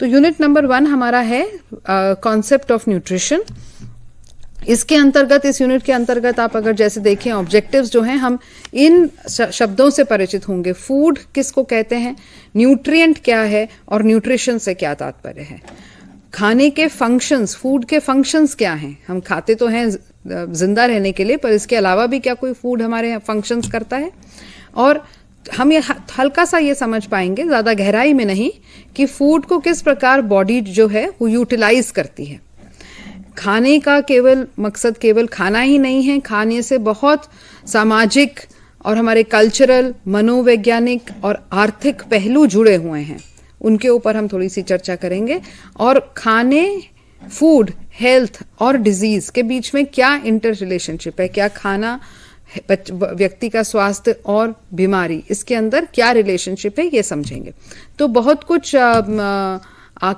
तो unit number 1 हमारा है कॉन्सेप्ट ऑफ न्यूट्रिशन। इसके अंतर्गत, इस यूनिट के अंतर्गत आप अगर जैसे देखें ऑब्जेक्टिव्स जो हैं, हम इन शब्दों से परिचित होंगे। फूड किसको कहते हैं, न्यूट्रिएंट क्या है और न्यूट्रिशन से क्या तात्पर्य है, खाने के फंक्शंस, फूड के फंक्शंस क्या हैं। हम खाते तो हैं जिंदा रहने के लिए, पर इसके अलावा भी क्या कोई फूड हमारे फंक्शंस करता है। और हम ये हल्का सा ये समझ पाएंगे, ज्यादा गहराई में नहीं, कि फूड को किस प्रकार बॉडी जो है वो यूटिलाइज करती है। खाने का केवल मकसद केवल खाना ही नहीं है, खाने से बहुत सामाजिक और हमारे कल्चरल, मनोवैज्ञानिक और आर्थिक पहलू जुड़े हुए हैं। उनके ऊपर हम थोड़ी सी चर्चा करेंगे। और खाने, फूड, हेल्थ और डिजीज के बीच में क्या इंटर रिलेशनशिप है, क्या खाना व्यक्ति का स्वास्थ्य और बीमारी, इसके अंदर क्या रिलेशनशिप है, ये समझेंगे। तो बहुत कुछ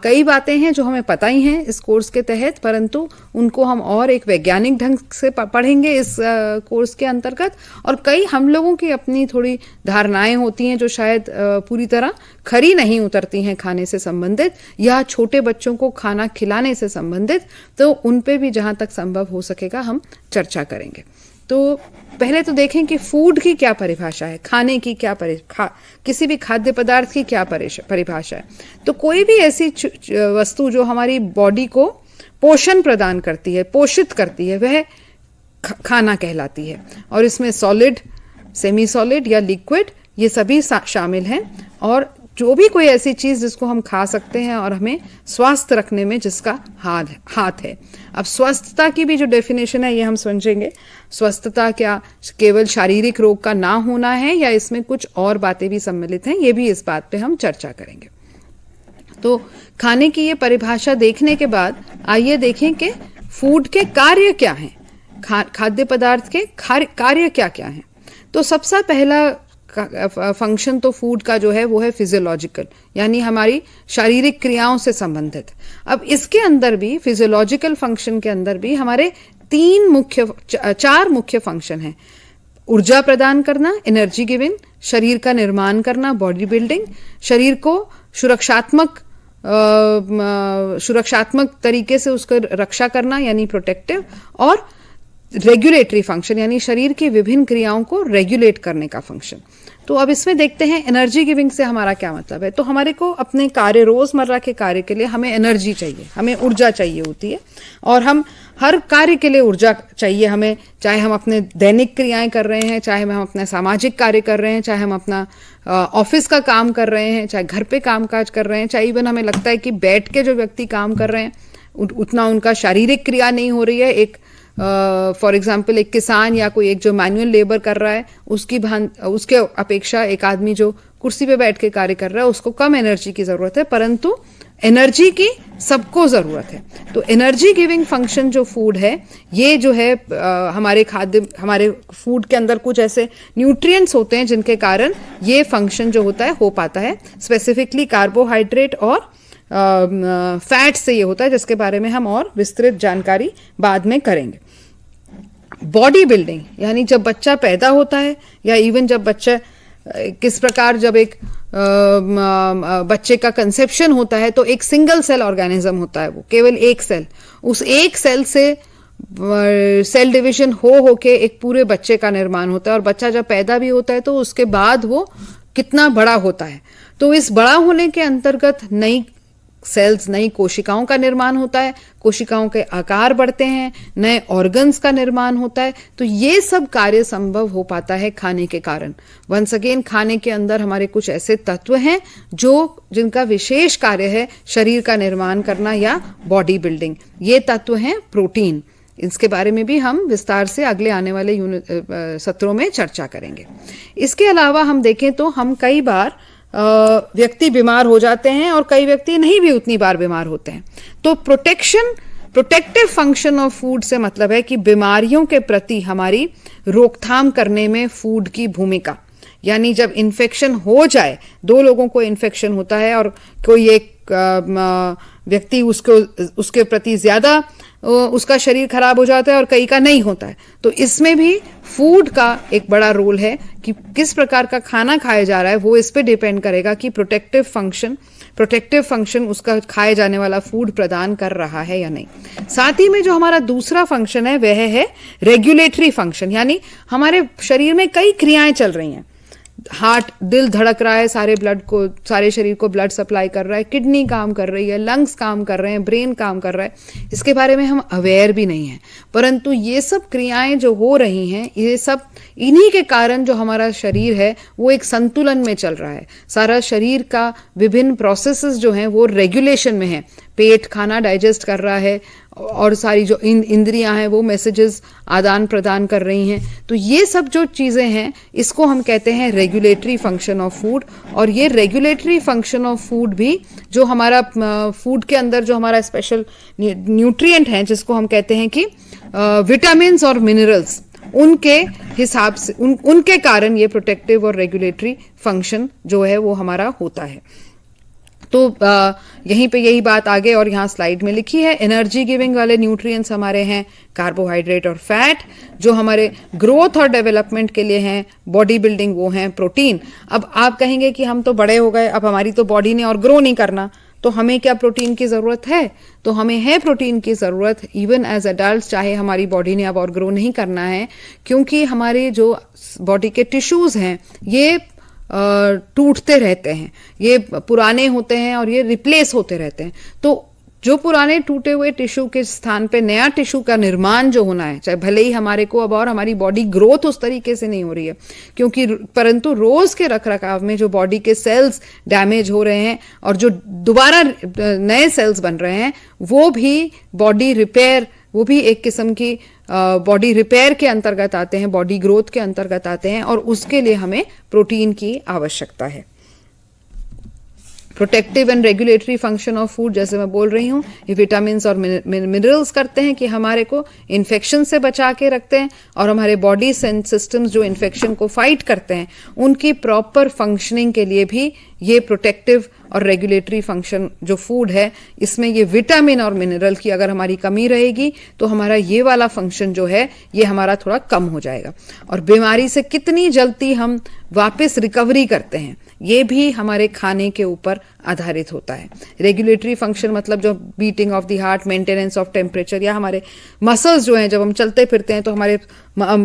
कई बातें हैं जो हमें पता ही हैं इस कोर्स के तहत, परंतु उनको हम और एक वैज्ञानिक ढंग से पढ़ेंगे इस कोर्स के अंतर्गत। और कई हम लोगों की अपनी थोड़ी धारणाएं होती हैं जो शायद पूरी तरह खरी नहीं उतरती हैं खाने से संबंधित, या छोटे बच्चों को खाना खिलाने से संबंधित, तो उन पे भी जहां तक संभव हो सकेगा हम चर्चा करेंगे। तो पहले तो देखें कि फूड की क्या परिभाषा है, खाने की क्या किसी भी खाद्य पदार्थ की क्या परिभाषा है। तो कोई भी ऐसी वस्तु जो हमारी बॉडी को पोषण प्रदान करती है, पोषित करती है, वह खाना कहलाती है। और इसमें सॉलिड, सेमी सॉलिड या लिक्विड, ये सभी शामिल हैं। और जो भी कोई ऐसी चीज जिसको हम खा सकते हैं और हमें स्वस्थ रखने में जिसका हाथ है। अब स्वस्थता की भी जो डेफिनेशन है ये हम समझेंगे। स्वस्थता क्या केवल शारीरिक रोग का ना होना है, या इसमें कुछ और बातें भी सम्मिलित हैं, ये भी इस बात पे हम चर्चा करेंगे। तो खाने की ये परिभाषा देखने के बाद आइए देखें कि फूड के कार्य क्या हैं, खाद्य पदार्थ के कार्य क्या क्या हैं। तो सबसे पहला फंक्शन तो फूड का जो है वो है फिजियोलॉजिकल, यानी हमारी शारीरिक क्रियाओं से संबंधित। अब इसके अंदर भी, फिजियोलॉजिकल फंक्शन के अंदर भी हमारे चार मुख्य फंक्शन हैं। ऊर्जा प्रदान करना, एनर्जी गिविंग, शरीर का निर्माण करना, बॉडी बिल्डिंग, शरीर को सुरक्षात्मक तरीके से उसका रक्षा करना यानी प्रोटेक्टिव, और रेगुलेटरी फंक्शन यानी शरीर की विभिन्न क्रियाओं को रेगुलेट करने का फंक्शन। तो अब इसमें देखते हैं एनर्जी गिविंग से हमारा क्या मतलब है। तो हमारे को अपने कार्य, रोजमर्रा के कार्य के लिए हमें एनर्जी चाहिए, हमें ऊर्जा चाहिए होती है। और हम हर कार्य के लिए ऊर्जा चाहिए हमें, चाहे हम अपने दैनिक क्रियाएं कर रहे हैं, चाहे हम अपना सामाजिक कार्य कर रहे हैं, चाहे हम अपना ऑफिस का काम कर रहे हैं, चाहे घर पे काम काज कर रहे हैं, चाहे इवन हमें लगता है कि बैठ के जो व्यक्ति काम कर रहे हैं उतना उनका शारीरिक क्रिया नहीं हो रही है। एक फॉर एग्जाम्पल एक किसान या कोई एक जो मैनुअल लेबर कर रहा है, उसके अपेक्षा एक आदमी जो कुर्सी पे बैठ के कार्य कर रहा है उसको कम एनर्जी की जरूरत है, परंतु एनर्जी की सबको जरूरत है। तो एनर्जी गिविंग फंक्शन जो फूड है, ये जो है हमारे फूड के अंदर कुछ ऐसे न्यूट्रिएंट्स होते हैं जिनके कारण ये फंक्शन जो होता है हो पाता है। स्पेसिफिकली कार्बोहाइड्रेट और फैट से ये होता है, जिसके बारे में हम और विस्तृत जानकारी बाद में करेंगे। बॉडी बिल्डिंग यानी जब बच्चा पैदा होता है, या इवन जब बच्चा किस प्रकार, जब एक बच्चे का कंसेप्शन होता है तो एक सिंगल सेल ऑर्गेनिज्म होता है, वो केवल एक सेल, उस एक सेल से सेल डिवीजन होके एक पूरे बच्चे का निर्माण होता है। और बच्चा जब पैदा भी होता है तो उसके बाद वो कितना बड़ा होता है, तो इस बड़ा होने के अंतर्गत नई सेल्स, नई कोशिकाओं का निर्माण होता है, कोशिकाओं के आकार बढ़ते हैं, नए ऑर्गन्स का निर्माण होता है। तो ये सब कार्य संभव हो पाता है खाने के कारण। वंस अगेन, खाने के अंदर हमारे कुछ ऐसे तत्व हैं जिनका विशेष कार्य है शरीर का निर्माण करना या बॉडी बिल्डिंग। ये तत्व हैं प्रोटीन। इसके बारे में भी हम विस्तार से अगले आने वाले सत्रों में चर्चा करेंगे। इसके अलावा हम देखें तो हम कई बार व्यक्ति बीमार हो जाते हैं और कई व्यक्ति नहीं भी उतनी बार बीमार होते हैं। तो प्रोटेक्टिव फंक्शन ऑफ फूड से मतलब है कि बीमारियों के प्रति हमारी रोकथाम करने में फूड की भूमिका। यानी जब इन्फेक्शन हो जाए, दो लोगों को इन्फेक्शन होता है और कोई एक व्यक्ति उसके प्रति ज्यादा उसका शरीर खराब हो जाता है और कई का नहीं होता है, तो इसमें भी फूड का एक बड़ा रोल है कि किस प्रकार का खाना खाया जा रहा है। वो इस पे डिपेंड करेगा कि प्रोटेक्टिव फंक्शन प्रोटेक्टिव फंक्शन उसका खाए जाने वाला फूड प्रदान कर रहा है या नहीं। साथ ही में जो हमारा दूसरा फंक्शन है वह है रेगुलेटरी फंक्शन, यानी हमारे शरीर में कई क्रियाएं चल रही हैं। हार्ट, दिल धड़क रहा है, सारे शरीर को ब्लड सप्लाई कर रहा है, किडनी काम कर रही है, लंग्स काम कर रहे हैं, ब्रेन काम कर रहा है। इसके बारे में हम अवेयर भी नहीं हैं, परंतु ये सब क्रियाएं जो हो रही हैं, ये सब इन्हीं के कारण जो हमारा शरीर है वो एक संतुलन में चल रहा है। सारा शरीर का विभिन्न प्रोसेसेस जो हैं वो रेगुलेशन में है। पेट खाना डाइजेस्ट कर रहा है और सारी जो इंद्रियां हैं वो मैसेजेस आदान प्रदान कर रही हैं। तो ये सब जो चीजें हैं इसको हम कहते हैं रेगुलेटरी फंक्शन ऑफ फूड। और ये रेगुलेटरी फंक्शन ऑफ फूड भी जो हमारा फूड के अंदर जो हमारा स्पेशल न्यूट्रिएंट हैं, जिसको हम कहते हैं कि विटामिन्स और मिनरल्स, उनके हिसाब से उनके कारण ये प्रोटेक्टिव और रेगुलेटरी फंक्शन जो है वो हमारा होता है। तो यहीं पे यही बात आगे और यहाँ स्लाइड में लिखी है। एनर्जी गिविंग वाले न्यूट्रिएंट्स हमारे हैं कार्बोहाइड्रेट और फैट। जो हमारे ग्रोथ और डेवलपमेंट के लिए हैं, बॉडी बिल्डिंग, वो हैं प्रोटीन। अब आप कहेंगे कि हम तो बड़े हो गए, अब हमारी तो बॉडी ने और ग्रो नहीं करना, तो हमें क्या प्रोटीन की जरूरत है? तो हमें है प्रोटीन की जरूरत इवन एज अडल्ट, चाहे हमारी बॉडी ने अब और ग्रो नहीं करना है, क्योंकि हमारे जो बॉडी के टिश्यूज हैं ये टूटते रहते हैं, ये पुराने होते हैं और ये रिप्लेस होते रहते हैं। तो जो पुराने टूटे हुए टिश्यू के स्थान पे नया टिश्यू का निर्माण जो होना है, चाहे भले ही हमारे को अब और हमारी बॉडी ग्रोथ उस तरीके से नहीं हो रही है, क्योंकि परंतु रोज के रखरखाव में जो बॉडी के सेल्स डैमेज हो रहे हैं और जो दोबारा नए सेल्स बन रहे हैं, वो भी बॉडी रिपेयर, वो भी एक किस्म की बॉडी रिपेयर के अंतर्गत आते हैं, बॉडी ग्रोथ के अंतर्गत आते हैं, और उसके लिए हमें प्रोटीन की आवश्यकता है। Protective and regulatory function of food, जैसे मैं बोल रही हूँ, ये विटामिन्स और मिनरल्स करते हैं कि हमारे को इन्फेक्शन से बचा के रखते हैं, और हमारे बॉडी सिस्टम्स जो इन्फेक्शन को फाइट करते हैं उनकी प्रॉपर फंक्शनिंग के लिए भी ये प्रोटेक्टिव और रेगुलेटरी फंक्शन जो फूड है, इसमें ये विटामिन और मिनरल की अगर हमारी कमी रहेगी तो हमारा ये वाला फंक्शन जो है ये हमारा थोड़ा कम हो जाएगा। और बीमारी से कितनी जल्दी हम वापस रिकवरी करते हैं ये भी हमारे खाने के ऊपर आधारित होता है। रेगुलेटरी फंक्शन मतलब जो beating of the heart, maintenance of temperature, या हमारे मसल्स जो हैं, जब हम चलते फिरते हैं तो हमारे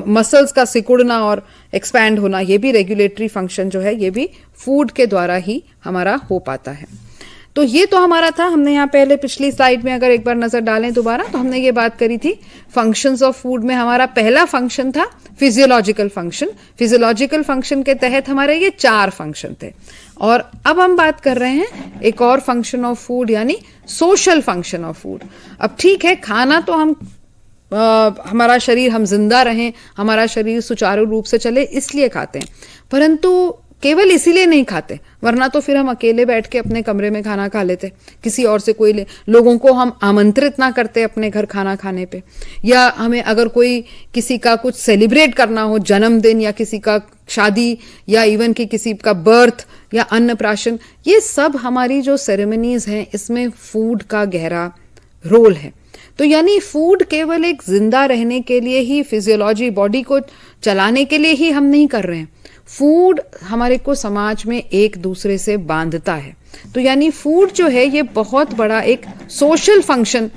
मसल्स का सिकुड़ना और एक्सपैंड होना, ये भी रेगुलेटरी फंक्शन जो है ये भी फूड के द्वारा ही हमारा हो पाता है। तो ये तो हमारा था, हमने यहाँ पहले पिछली स्लाइड में अगर एक बार नजर डालें दोबारा, तो हमने ये बात करी थी फंक्शंस ऑफ फूड में हमारा पहला फंक्शन था फिजियोलॉजिकल फंक्शन। फिजियोलॉजिकल फंक्शन के तहत हमारे ये 4 फंक्शन थे, और अब हम बात कर रहे हैं एक और फंक्शन ऑफ फूड, यानी सोशल फंक्शन ऑफ फूड। अब ठीक है, खाना तो हम हमारा शरीर, हम जिंदा रहें, हमारा शरीर सुचारू रूप से चले इसलिए खाते हैं, परंतु केवल इसीलिए नहीं खाते, वरना तो फिर हम अकेले बैठ के अपने कमरे में खाना खा लेते, किसी और से कोई लोगों को हम आमंत्रित ना करते अपने घर खाना खाने पे। या हमें अगर कोई किसी का कुछ सेलिब्रेट करना हो, जन्मदिन या किसी का शादी या इवन कि किसी का बर्थ या अन्नप्राशन, ये सब हमारी जो सेरेमनीज हैं इसमें फूड का गहरा रोल है। तो यानी फूड केवल एक जिंदा रहने के लिए ही, फिजियोलॉजी, बॉडी को चलाने के लिए ही हम नहीं कर रहे हैं, फूड हमारे को समाज में एक दूसरे से बांधता है। तो यानी फूड जो है ये बहुत बड़ा एक सोशल फंक्शन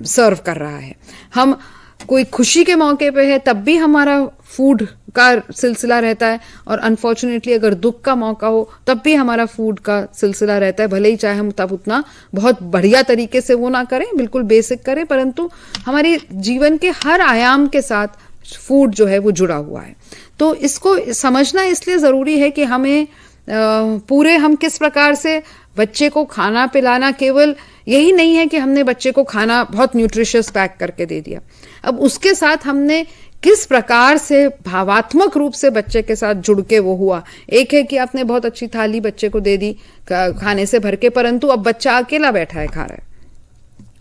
सर्व कर रहा है। हम कोई खुशी के मौके पे है तब भी हमारा फूड का सिलसिला रहता है, और अनफॉर्चुनेटली अगर दुख का मौका हो तब भी हमारा फूड का सिलसिला रहता है। भले ही चाहे हम तब उतना बहुत बढ़िया तरीके से वो ना करें, बिल्कुल बेसिक करें, परंतु हमारे जीवन के हर आयाम के साथ फूड जो है वो जुड़ा हुआ है। तो इसको समझना इसलिए जरूरी है कि हमें हम किस प्रकार से बच्चे को खाना पिलाना, केवल यही नहीं है कि हमने बच्चे को खाना बहुत न्यूट्रिशियस पैक करके दे दिया, अब उसके साथ हमने किस प्रकार से भावात्मक रूप से बच्चे के साथ जुड़ के वो हुआ। एक है कि आपने बहुत अच्छी थाली बच्चे को दे दी खाने से भर के, परंतु अब बच्चा अकेला बैठा है खा रहा है,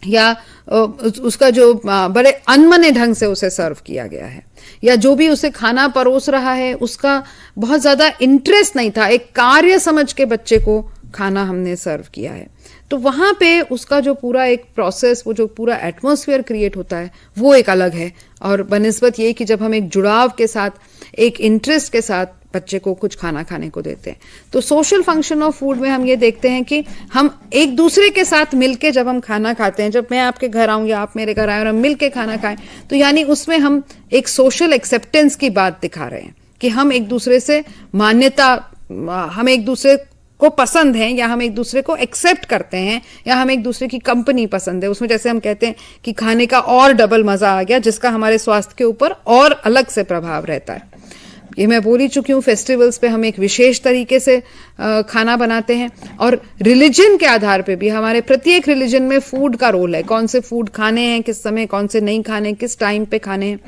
या उसका जो बड़े अनमने ढंग से उसे सर्व किया गया है, या जो भी उसे खाना परोस रहा है उसका बहुत ज्यादा इंटरेस्ट नहीं था, एक कार्य समझ के बच्चे को खाना हमने सर्व किया है। तो वहां पे उसका जो पूरा एक प्रोसेस, वो जो पूरा एटमॉस्फेयर क्रिएट होता है वो एक अलग है। और बनिस्बत ये कि जब हम एक जुड़ाव के साथ, एक इंटरेस्ट के साथ बच्चे को कुछ खाना खाने को देते हैं। तो सोशल फंक्शन ऑफ फूड में हम ये देखते हैं कि हम एक दूसरे के साथ मिलके जब हम खाना खाते हैं, जब मैं आपके घर आऊं या आप मेरे घर आए और हम मिलके खाना खाएं, तो यानी उसमें हम एक सोशल एक्सेप्टेंस की बात दिखा रहे हैं कि हम एक दूसरे से मान्यता, हम एक दूसरे को पसंद हैं या हम एक दूसरे को एक्सेप्ट करते हैं या हम एक दूसरे की कंपनी पसंद है। उसमें जैसे हम कहते हैं कि खाने का और डबल मजा आ गया, जिसका हमारे स्वास्थ्य के ऊपर और अलग से प्रभाव रहता है। ये मैं बोल ही चुकी हूँ, फेस्टिवल्स पे हम एक विशेष तरीके से खाना बनाते हैं और रिलीजन के आधार पे भी हमारे प्रत्येक रिलीजन में फूड का रोल है। कौन से फूड खाने हैं, किस समय कौन से नहीं खाने, किस टाइम पे खाने हैं,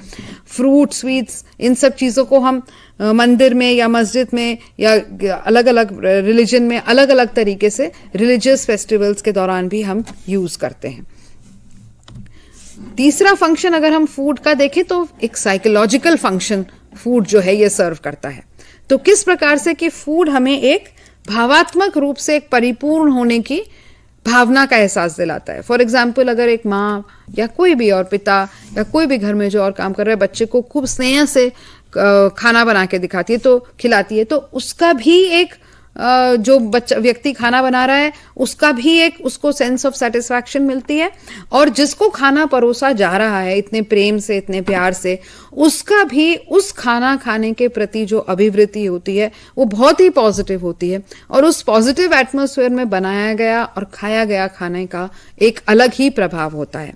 फ्रूट, स्वीट्स, इन सब चीज़ों को हम मंदिर में या मस्जिद में या अलग अलग रिलीजन में अलग अलग तरीके से रिलीजियस फेस्टिवल्स के दौरान भी हम यूज करते हैं। तीसरा फंक्शन अगर हम फूड का देखें तो एक साइकोलॉजिकल फंक्शन फूड जो है ये सर्व करता है। तो किस प्रकार से कि फूड हमें एक भावात्मक रूप से एक परिपूर्ण होने की भावना का एहसास दिलाता है। फॉर एग्जाम्पल, अगर एक माँ या कोई भी और पिता या कोई भी घर में जो और काम कर रहा है बच्चे को खूब स्नेह से खाना बना के दिखाती है, तो खिलाती है, तो उसका भी एक जो बच्चा व्यक्ति खाना बना रहा है उसका भी एक उसको सेंस ऑफ सेटिस्फैक्शन मिलती है, और जिसको खाना परोसा जा रहा है इतने प्रेम से, इतने प्यार से, उसका भी उस खाना खाने के प्रति जो अभिवृत्ति होती है वो बहुत ही पॉजिटिव होती है, और उस पॉजिटिव एटमॉस्फेयर में बनाया गया और खाया गया खाने का एक अलग ही प्रभाव होता है।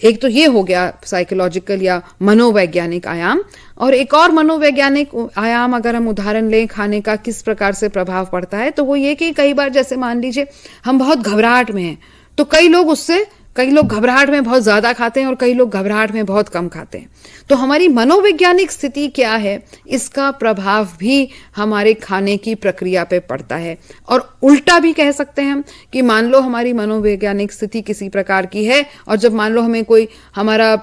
एक तो ये हो गया साइकोलॉजिकल या मनोवैज्ञानिक आयाम, और एक और मनोवैज्ञानिक आयाम अगर हम उदाहरण लें खाने का किस प्रकार से प्रभाव पड़ता है, तो वो ये कि कई बार जैसे मान लीजिए हम बहुत घबराहट में हैं, तो कई लोग घबराहट में बहुत ज्यादा खाते हैं और कई लोग घबराहट में बहुत कम खाते हैं। तो हमारी मनोवैज्ञानिक स्थिति क्या है, इसका प्रभाव भी हमारे खाने की प्रक्रिया पे पड़ता है। और उल्टा भी कह सकते हैं हम कि मान लो हमारी मनोवैज्ञानिक स्थिति किसी प्रकार की है, और जब मान लो हमें कोई हमारा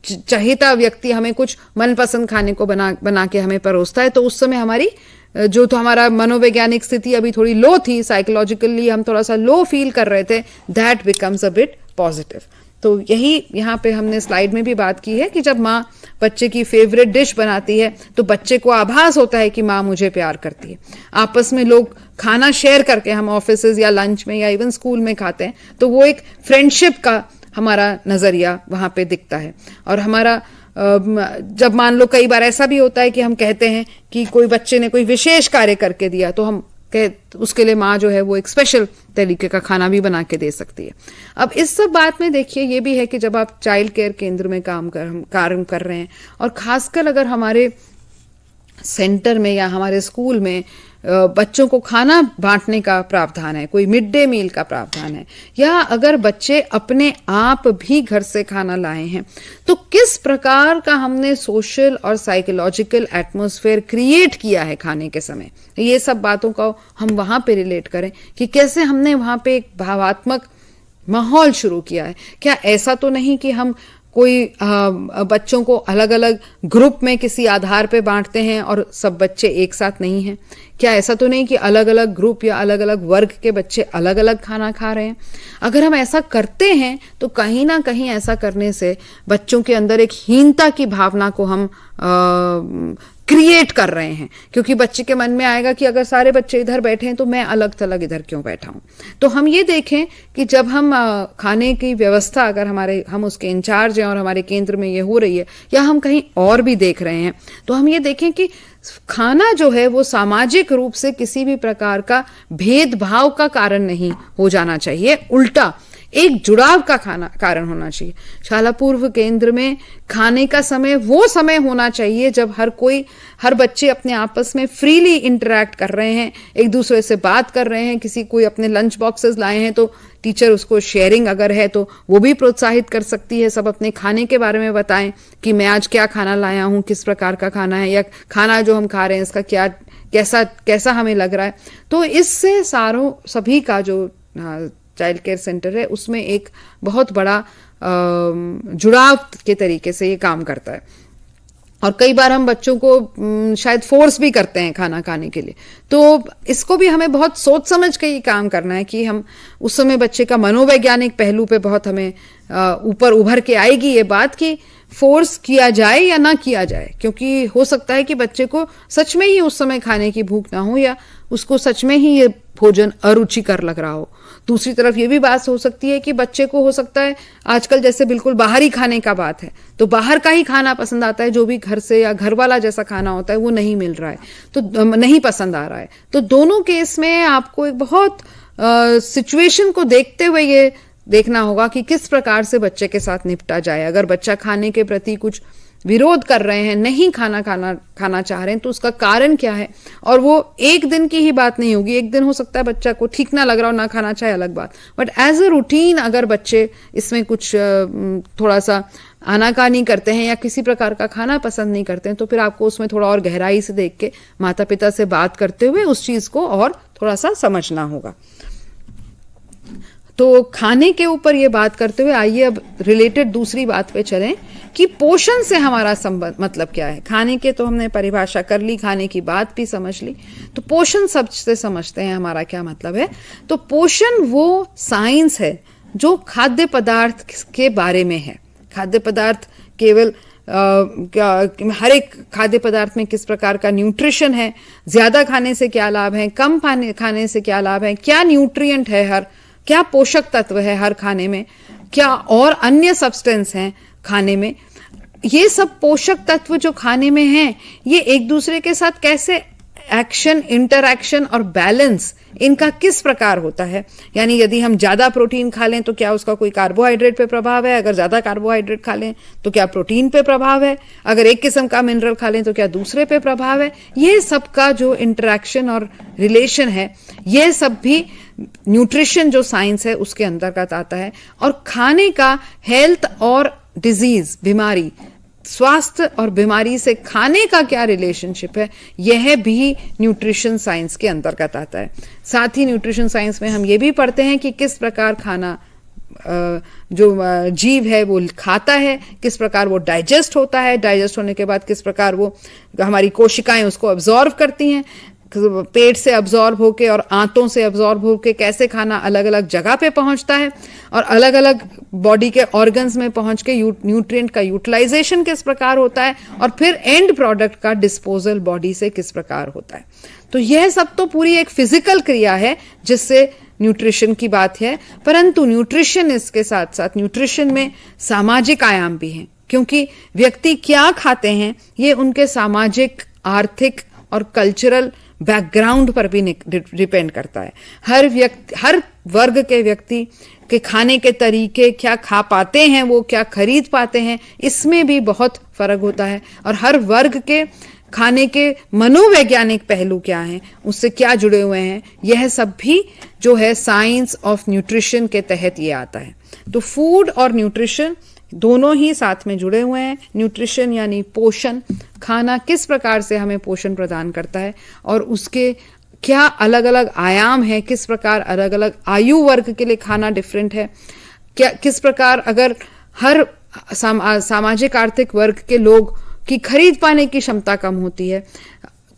चहेता व्यक्ति हमें कुछ मनपसंद खाने को बना के हमें परोसता है, तो उस समय हमारी जो तो हमारा मनोवैज्ञानिक स्थिति अभी थोड़ी लो थी, साइकोलॉजिकली हम थोड़ा सा लो फील कर रहे थे, that becomes a bit positive. तो यही यहाँ पे हमने स्लाइड में भी बात की है कि जब माँ बच्चे की फेवरेट डिश बनाती है तो बच्चे को आभास होता है कि माँ मुझे प्यार करती है। आपस में लोग खाना शेयर करके, हम ऑफिसेज या लंच में या इवन स्कूल में खाते हैं, तो वो एक फ्रेंडशिप का हमारा नजरिया वहां पे दिखता है। और हमारा जब मान लो कई बार ऐसा भी होता है कि हम कहते हैं कि कोई बच्चे ने कोई विशेष कार्य करके दिया, तो हम उसके लिए माँ जो है वो एक स्पेशल तरीके का खाना भी बना के दे सकती है। अब इस सब बात में देखिए ये भी है कि जब आप चाइल्ड केयर केंद्र में कार्य कर रहे हैं, और खासकर अगर हमारे सेंटर में या हमारे स्कूल में बच्चों को खाना बांटने का प्रावधान है, कोई मिड डे मील का प्रावधान है, या अगर बच्चे अपने आप भी घर से खाना लाए हैं, तो किस प्रकार का हमने सोशल और साइकोलॉजिकल एटमॉस्फेयर क्रिएट किया है खाने के समय, ये सब बातों का हम वहां पे रिलेट करें कि कैसे हमने वहां पे एक भावात्मक माहौल शुरू किया है। क्या ऐसा तो नहीं कि हम कोई बच्चों को अलग अलग ग्रुप में किसी आधार पे बांटते हैं और सब बच्चे एक साथ नहीं हैं? क्या ऐसा तो नहीं कि अलग अलग ग्रुप या अलग अलग वर्ग के बच्चे अलग अलग खाना खा रहे हैं? अगर हम ऐसा करते हैं तो कहीं ना कहीं ऐसा करने से बच्चों के अंदर एक हीनता की भावना को हम क्रिएट कर रहे हैं, क्योंकि बच्चे के मन में आएगा कि अगर सारे बच्चे इधर बैठे हैं तो मैं अलग थलग इधर क्यों बैठा हूं। तो हम ये देखें कि जब हम खाने की व्यवस्था अगर हम उसके इंचार्ज हैं और हमारे केंद्र में ये हो रही है या हम कहीं और भी देख रहे हैं, तो हम ये देखें कि खाना जो है वो सामाजिक रूप से किसी भी प्रकार का भेदभाव का कारण नहीं हो जाना चाहिए, उल्टा एक जुड़ाव का कारण होना चाहिए। शाला पूर्व केंद्र में खाने का समय वो समय होना चाहिए जब हर बच्चे अपने आपस में फ्रीली इंटरैक्ट कर रहे हैं, एक दूसरे से बात कर रहे हैं, किसी कोई अपने लंच बॉक्सेस लाए हैं तो टीचर उसको शेयरिंग अगर है तो वो भी प्रोत्साहित कर सकती है, सब अपने खाने के बारे में बताएं कि मैं आज क्या खाना लाया हूं, किस प्रकार का खाना है, या खाना जो हम खा रहे हैं इसका कैसा हमें लग रहा है। तो इससे सभी का जो चाइल्ड केयर सेंटर है उसमें एक बहुत बड़ा जुड़ाव के तरीके से ये काम करता है। और कई बार हम बच्चों को शायद फोर्स भी करते हैं खाना खाने के लिए, तो इसको भी हमें बहुत सोच समझ के ये काम करना है कि हम उस समय बच्चे का मनोवैज्ञानिक पहलू पे बहुत हमें ऊपर उभर के आएगी ये बात कि फोर्स किया जाए या ना किया जाए, क्योंकि हो सकता है कि बच्चे को सच में ही उस समय खाने की भूख ना हो या उसको सच में ही ये भोजन अरुचिकर लग रहा हो। दूसरी तरफ ये भी बात हो सकती है कि बच्चे को हो सकता है आजकल जैसे बिल्कुल बाहरी खाने का बात है, तो बाहर का ही खाना पसंद आता है, जो भी घर से या घर वाला जैसा खाना होता है वो नहीं मिल रहा है, तो नहीं पसंद आ रहा है। तो दोनों केस में आपको एक बहुत सिचुएशन को देखते हुए ये देखना होगा कि किस प्रकार से बच्चे के साथ निपटा जाए। अगर बच्चा खाने के प्रति कुछ विरोध कर रहे हैं, नहीं खाना चाह रहे हैं, तो उसका कारण क्या है। और वो एक दिन की ही बात नहीं होगी, एक दिन हो सकता है बच्चा को ठीक ना लग रहा हो, ना खाना चाहे, अलग बात, बट एज अ रूटीन अगर बच्चे इसमें कुछ थोड़ा सा आनाकानी करते हैं या किसी प्रकार का खाना पसंद नहीं करते हैं, तो फिर आपको उसमें थोड़ा और गहराई से देख के माता पिता से बात करते हुए उस चीज को और थोड़ा सा समझना होगा। तो खाने के ऊपर ये बात करते हुए आइए अब रिलेटेड दूसरी बात पे चलें कि पोषण से हमारा संबंध मतलब क्या है। खाने के तो हमने परिभाषा कर ली, खाने की बात भी समझ ली, तो पोषण शब्द से समझते हैं हमारा क्या मतलब है। तो पोषण वो साइंस है जो खाद्य पदार्थ के बारे में है। खाद्य पदार्थ केवल हर एक खाद्य पदार्थ में किस प्रकार का न्यूट्रिशन है, ज्यादा खाने से क्या लाभ है, कम खाने से क्या लाभ है, क्या न्यूट्रिएंट है, क्या पोषक तत्व है हर खाने में, क्या और अन्य सब्सटेंस हैं खाने में, ये सब पोषक तत्व जो खाने में हैं ये एक दूसरे के साथ कैसे एक्शन, इंटरैक्शन और बैलेंस इनका किस प्रकार होता है। यानी यदि हम ज्यादा प्रोटीन खा लें तो क्या उसका कोई कार्बोहाइड्रेट पे प्रभाव है, अगर ज्यादा कार्बोहाइड्रेट खा लें तो क्या प्रोटीन पे प्रभाव है, अगर एक किस्म का मिनरल खा लें तो क्या दूसरे पे प्रभाव है। ये सब का जो इंटरैक्शन और रिलेशन है, यह सब भी न्यूट्रिशन जो साइंस है उसके अंतर्गत आता है। और खाने का हेल्थ और डिजीज, बीमारी, स्वास्थ्य और बीमारी से खाने का क्या रिलेशनशिप है, यह भी न्यूट्रिशन साइंस के अंतर्गत आता है। साथ ही न्यूट्रिशन साइंस में हम ये भी पढ़ते हैं कि किस प्रकार खाना जो जीव है वो खाता है, किस प्रकार वो डाइजेस्ट होता है, डाइजेस्ट होने के बाद किस प्रकार वो हमारी कोशिकाएं उसको अब्जॉर्व करती हैं, पेट से अब्जॉर्ब होके और आंतों से अब्जॉर्ब होके कैसे खाना अलग अलग जगह पे पहुंचता है और अलग अलग बॉडी के ऑर्गन्स में पहुंच के न्यूट्रिएंट का यूटिलाइजेशन किस प्रकार होता है और फिर एंड प्रोडक्ट का डिस्पोजल बॉडी से किस प्रकार होता है। तो यह सब तो पूरी एक फिजिकल क्रिया है जिससे न्यूट्रिशन की बात है, परंतु न्यूट्रिशन इसके साथ साथ न्यूट्रिशन में सामाजिक आयाम भी हैं, क्योंकि व्यक्ति क्या खाते हैं ये उनके सामाजिक, आर्थिक और कल्चरल बैकग्राउंड पर भी डिपेंड करता है। हर वर्ग के व्यक्ति के खाने के तरीके, क्या खा पाते हैं वो, क्या खरीद पाते हैं, इसमें भी बहुत फर्क होता है। और हर वर्ग के खाने के मनोवैज्ञानिक पहलू क्या हैं, उससे क्या जुड़े हुए हैं, यह सब भी जो है साइंस ऑफ न्यूट्रिशन के तहत ये आता है। तो फूड और न्यूट्रिशन दोनों ही साथ में जुड़े हुए हैं। न्यूट्रिशन यानी पोषण, खाना किस प्रकार से हमें पोषण प्रदान करता है और उसके क्या अलग अलग आयाम है, किस प्रकार अलग अलग आयु वर्ग के लिए खाना डिफरेंट है, क्या किस प्रकार अगर हर सामाजिक आर्थिक वर्ग के लोग की खरीद पाने की क्षमता कम होती है,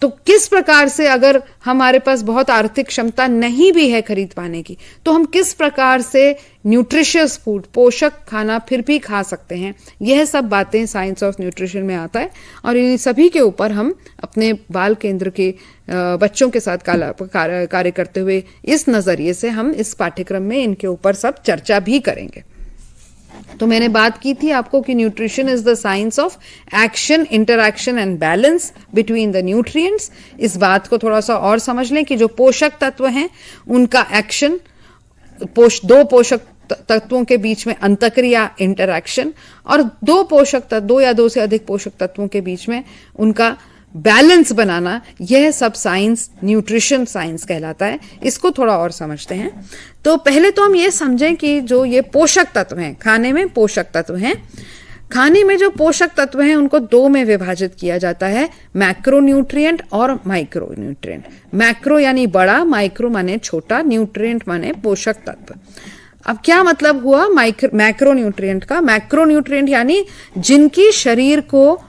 तो किस प्रकार से अगर हमारे पास बहुत आर्थिक क्षमता नहीं भी है खरीद पाने की, तो हम किस प्रकार से न्यूट्रिशियस फूड, पोषक खाना फिर भी खा सकते हैं। यह सब बातें साइंस ऑफ न्यूट्रिशन में आता है और इन सभी के ऊपर हम अपने बाल केंद्र के बच्चों के साथ कार्य करते हुए इस नजरिए से हम इस पाठ्यक्रम में इनके ऊपर सब चर्चा भी करेंगे। तो मैंने बात की थी आपको कि nutrition is the science of action, interaction and balance between the nutrients. इस बात को थोड़ा सा और समझ लें कि जो पोषक तत्व हैं उनका एक्शन, दो पोषक तत्वों के बीच में अंतक्रिया, इंटरैक्शन, और दो या दो से अधिक पोषक तत्वों के बीच में उनका बैलेंस बनाना, यह सब साइंस न्यूट्रिशन साइंस कहलाता है। इसको थोड़ा और समझते हैं। तो पहले तो हम ये समझें कि जो ये पोषक तत्व हैं, खाने में पोषक तत्व हैं, खाने में जो पोषक तत्व हैं उनको दो में विभाजित किया जाता है, मैक्रोन्यूट्रिएंट और माइक्रोन्यूट्रिएंट। मैक्रो यानी बड़ा, माइक्रो माने छोटा, न्यूट्रिएंट माने पोषक तत्व। अब क्या मतलब हुआ मैक्रोन्यूट्रिएंट का? मैक्रोन्यूट्रिएंट यानी जिनकी शरीर को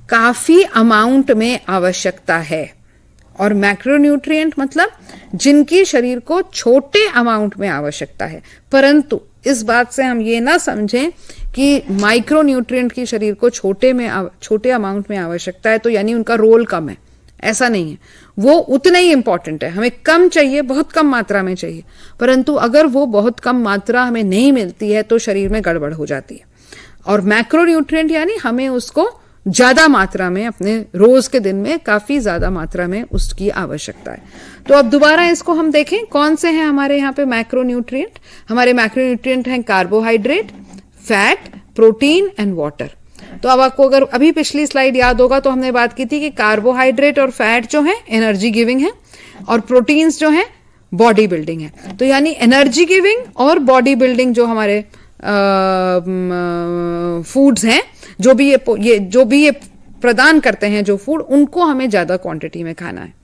काफी अमाउंट में आवश्यकता है, और मैक्रोन्यूट्रिएंट मतलब जिनकी शरीर को छोटे अमाउंट में आवश्यकता है, परंतु इस बात से हम ये ना समझें कि माइक्रो न्यूट्रिएंट की शरीर को छोटे अमाउंट में आवश्यकता है तो यानी उनका रोल कम है, ऐसा नहीं है। वो उतना ही इंपॉर्टेंट है, हमें कम चाहिए, बहुत कम मात्रा में चाहिए, परंतु अगर वो बहुत कम मात्रा हमें नहीं मिलती है तो शरीर में गड़बड़ हो जाती है। और मैक्रो न्यूट्रिएंट यानी हमें उसको ज्यादा मात्रा में, अपने रोज के दिन में काफी ज्यादा मात्रा में उसकी आवश्यकता है। तो अब दोबारा इसको हम देखें कौन से हैं हमारे यहाँ पे मैक्रो न्यूट्रिएंट। हमारे मैक्रो न्यूट्रिएंट हैं carbohydrate, fat, protein and water. तो अब आपको अगर अभी पिछली स्लाइड याद होगा तो हमने बात की थी कि कार्बोहाइड्रेट और फैट जो है एनर्जी गिविंग है और प्रोटीन्स जो है बॉडी बिल्डिंग है। तो यानी एनर्जी गिविंग और बॉडी बिल्डिंग जो हमारे फूड्स हैं, जो भी ये प्रदान करते हैं जो फूड, उनको हमें ज्यादा क्वांटिटी में खाना है।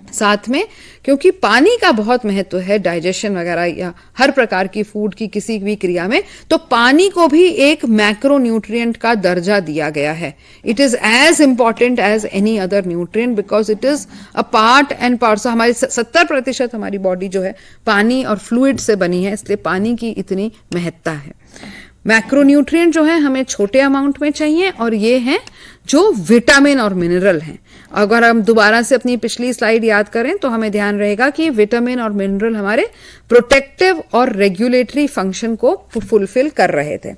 साथ में क्योंकि पानी का बहुत महत्व है डाइजेशन वगैरह या हर प्रकार की फूड की किसी भी क्रिया में, तो पानी को भी एक मैक्रो न्यूट्रिएंट का दर्जा दिया गया है। It is as important as any other nutrient because it is a part and part. हमारी 70% हमारी बॉडी जो है पानी और फ्लूइड से बनी है, इसलिए पानी की इतनी महत्ता है। मैक्रो न्यूट्रिएंट जो है हमें छोटे अमाउंट में चाहिए और ये हैं जो विटामिन और मिनरल हैं। अगर हम दोबारा से अपनी पिछली स्लाइड याद करें तो हमें ध्यान रहेगा कि विटामिन और मिनरल हमारे प्रोटेक्टिव और रेगुलेटरी फंक्शन को फुलफिल कर रहे थे।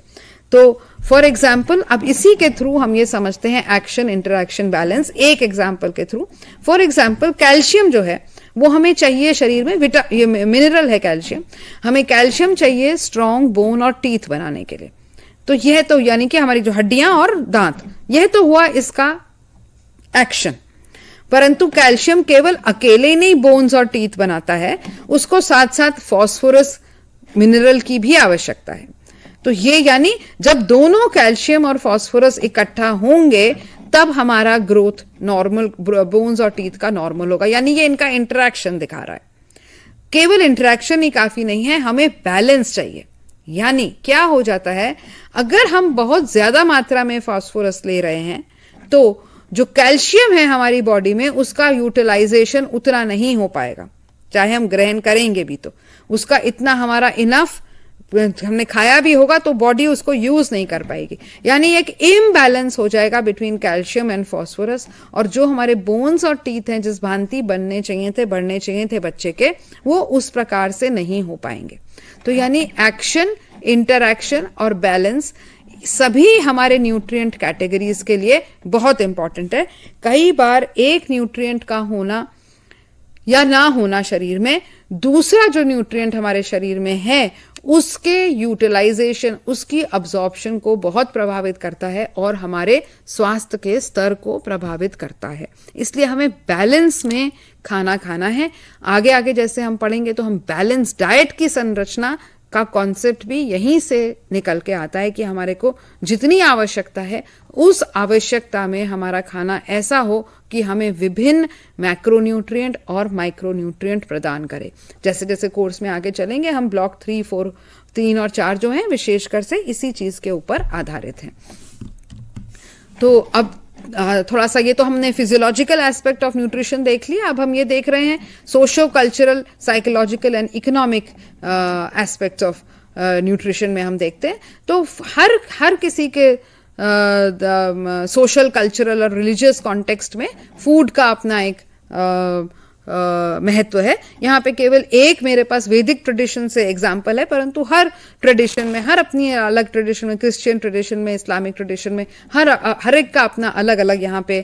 तो फॉर एग्जाम्पल अब इसी के थ्रू हम ये समझते हैं एक्शन इंटरएक्शन बैलेंस, एक एग्जाम्पल के थ्रू। फॉर एग्जाम्पल कैल्शियम जो है वो हमें चाहिए शरीर में, ये मिनरल है कैल्शियम, हमें कैल्शियम चाहिए स्ट्रॉन्ग बोन और टीथ बनाने के लिए। तो यह तो यानी कि हमारी जो हड्डियां और दांत, यह तो हुआ इसका एक्शन। परंतु कैल्शियम केवल अकेले नहीं बोन्स और टीथ बनाता है, उसको साथ साथ फास्फोरस मिनरल की भी आवश्यकता है। तो ये यानी जब दोनों कैल्शियम और फास्फोरस इकट्ठा होंगे तब हमारा ग्रोथ नॉर्मल, बोन्स और टीथ का नॉर्मल होगा। यानी ये इनका इंटरेक्शन दिखा रहा है। केवल इंटरेक्शन ही काफी नहीं है, हमें बैलेंस चाहिए। यानी क्या हो जाता है, अगर हम बहुत ज्यादा मात्रा में फास्फोरस ले रहे हैं तो जो कैल्शियम है हमारी बॉडी में उसका यूटिलाइजेशन उतना नहीं हो पाएगा, चाहे हम ग्रहण करेंगे भी तो उसका इतना हमारा इनफ, हमने खाया भी होगा तो बॉडी उसको यूज नहीं कर पाएगी। यानी एक इम्बैलेंस हो जाएगा बिटवीन कैल्शियम एंड फास्फोरस, और जो हमारे बोन्स और टीथ हैं जिस भांति बनने चाहिए थे, बढ़ने चाहिए थे बच्चे के, वो उस प्रकार से नहीं हो पाएंगे। तो यानी एक्शन, इंटरएक्शन और बैलेंस सभी हमारे न्यूट्रिएंट कैटेगरीज के लिए बहुत इंपॉर्टेंट है। कई बार एक न्यूट्रिएंट का होना या ना होना शरीर में दूसरा जो न्यूट्रिएंट हमारे शरीर में है उसके यूटिलाइजेशन, उसकी अब्जॉर्प्शन को बहुत प्रभावित करता है और हमारे स्वास्थ्य के स्तर को प्रभावित करता है। इसलिए हमें बैलेंस में खाना खाना है। आगे आगे जैसे हम पढ़ेंगे तो हम बैलेंस डाइट की संरचना का कॉन्सेप्ट भी यहीं से निकल के आता है कि हमारे को जितनी आवश्यकता है उस आवश्यकता में हमारा खाना ऐसा हो कि हमें विभिन्न मैक्रोन्यूट्रिएंट और माइक्रोन्यूट्रिएंट प्रदान करे। जैसे जैसे कोर्स में आगे चलेंगे हम ब्लॉक 3, 4, 3 और 4 जो हैं विशेषकर से इसी चीज के ऊपर आधारित हैं। तो अब थोड़ा सा ये तो हमने फिजियोलॉजिकल एस्पेक्ट ऑफ न्यूट्रिशन देख लिया। अब हम ये देख रहे हैं socio cultural, psychological and economic aspects of nutrition में हम देखते हैं। तो हर किसी के सोशल, कल्चरल और रिलीजियस कॉन्टेक्स्ट में फूड का अपना एक महत्व है। यहाँ पे केवल एक मेरे पास वैदिक ट्रेडिशन से एग्जाम्पल है, परंतु हर अपनी अलग ट्रेडिशन में, क्रिश्चियन ट्रेडिशन में, इस्लामिक ट्रेडिशन में हर एक का अपना अलग अलग यहाँ पे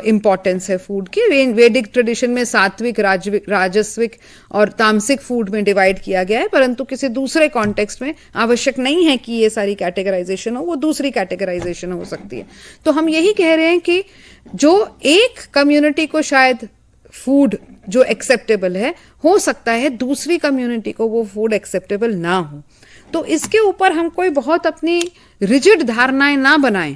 इम्पोर्टेंस है फूड की। वैदिक ट्रेडिशन में सात्विक, राजस्विक और तामसिक फूड में डिवाइड किया गया है, परंतु किसी दूसरे कॉन्टेक्स्ट में आवश्यक नहीं है कि ये सारी कैटेगराइजेशन हो, वो दूसरी कैटेगराइजेशन हो सकती है। तो हम यही कह रहे हैं कि जो एक कम्युनिटी को शायद फूड जो एक्सेप्टेबल है, हो सकता है दूसरी कम्युनिटी को वो फूड एक्सेप्टेबल ना हो। तो इसके ऊपर हम कोई बहुत अपनी रिजिड धारणाएं ना बनाएं।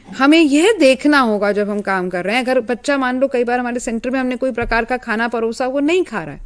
हमें यह देखना होगा जब हम काम कर रहे हैं, अगर बच्चा मान लो कई बार हमारे सेंटर में हमने कोई प्रकार का खाना परोसा वो नहीं खा रहा है,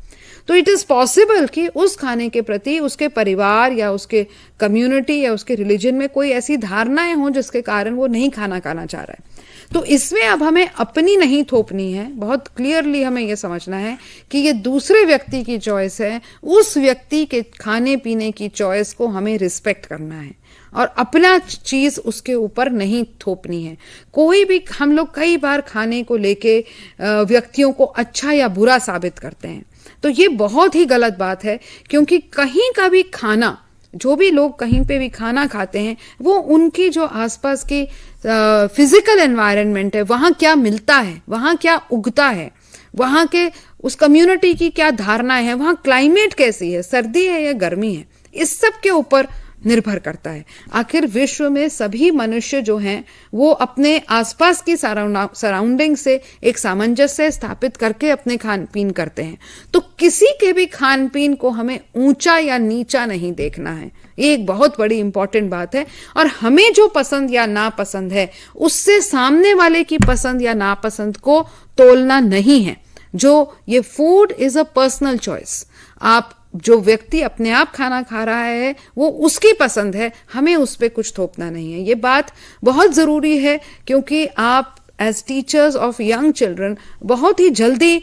तो इट इज पॉसिबल कि उस खाने के प्रति उसके परिवार या उसके कम्युनिटी या उसके रिलीजन में कोई ऐसी धारणाएं हों जिसके कारण वो नहीं खाना खाना चाह रहा है। तो इसमें अब हमें अपनी नहीं थोपनी है, बहुत क्लियरली हमें यह समझना है कि ये दूसरे व्यक्ति की चॉइस है, उस व्यक्ति के खाने पीने की चॉइस को हमें रिस्पेक्ट करना है और अपना चीज उसके ऊपर नहीं थोपनी है। कोई भी, हम लोग कई बार खाने को लेके व्यक्तियों को अच्छा या बुरा साबित करते हैं, तो ये बहुत ही गलत बात है, क्योंकि कहीं का भी खाना, जो भी लोग कहीं पे भी खाना खाते हैं, वो उनकी जो आसपास की फिजिकल एनवायरनमेंट है, वहां क्या मिलता है, वहां क्या उगता है, वहां के उस कम्युनिटी की क्या धारणाएं हैं, वहां क्लाइमेट कैसी है, सर्दी है या गर्मी है, इस सब के ऊपर निर्भर करता है। आखिर विश्व में सभी मनुष्य जो हैं वो अपने आसपास की सराउंडिंग से एक सामंजस्य स्थापित करके अपने खान पीन करते हैं। तो किसी के भी खान पीन को हमें ऊंचा या नीचा नहीं देखना है, ये एक बहुत बड़ी इंपॉर्टेंट बात है। और हमें जो पसंद या नापसंद है उससे सामने वाले की पसंद या नापसंद को तोलना नहीं है। जो ये food is a personal choice, आप जो व्यक्ति अपने आप खाना खा रहा है वो उसकी पसंद है, हमें उस पर कुछ थोपना नहीं है। ये बात बहुत जरूरी है, क्योंकि आप as teachers of young children बहुत ही जल्दी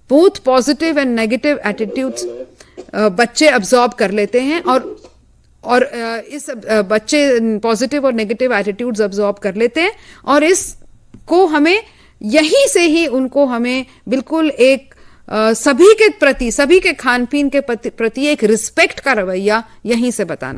both positive and negative attitudes बच्चे अब्सॉर्ब कर लेते हैं और इस बच्चे पॉजिटिव और नेगेटिव एटीट्यूड्स अब्सॉर्ब कर लेते हैं, और इसको हमें यहीं से ही उनको हमें बिल्कुल एक सभी के प्रति, सभी के खान पीन के प्रति एक रिस्पेक्ट का रवैया यहीं से बताना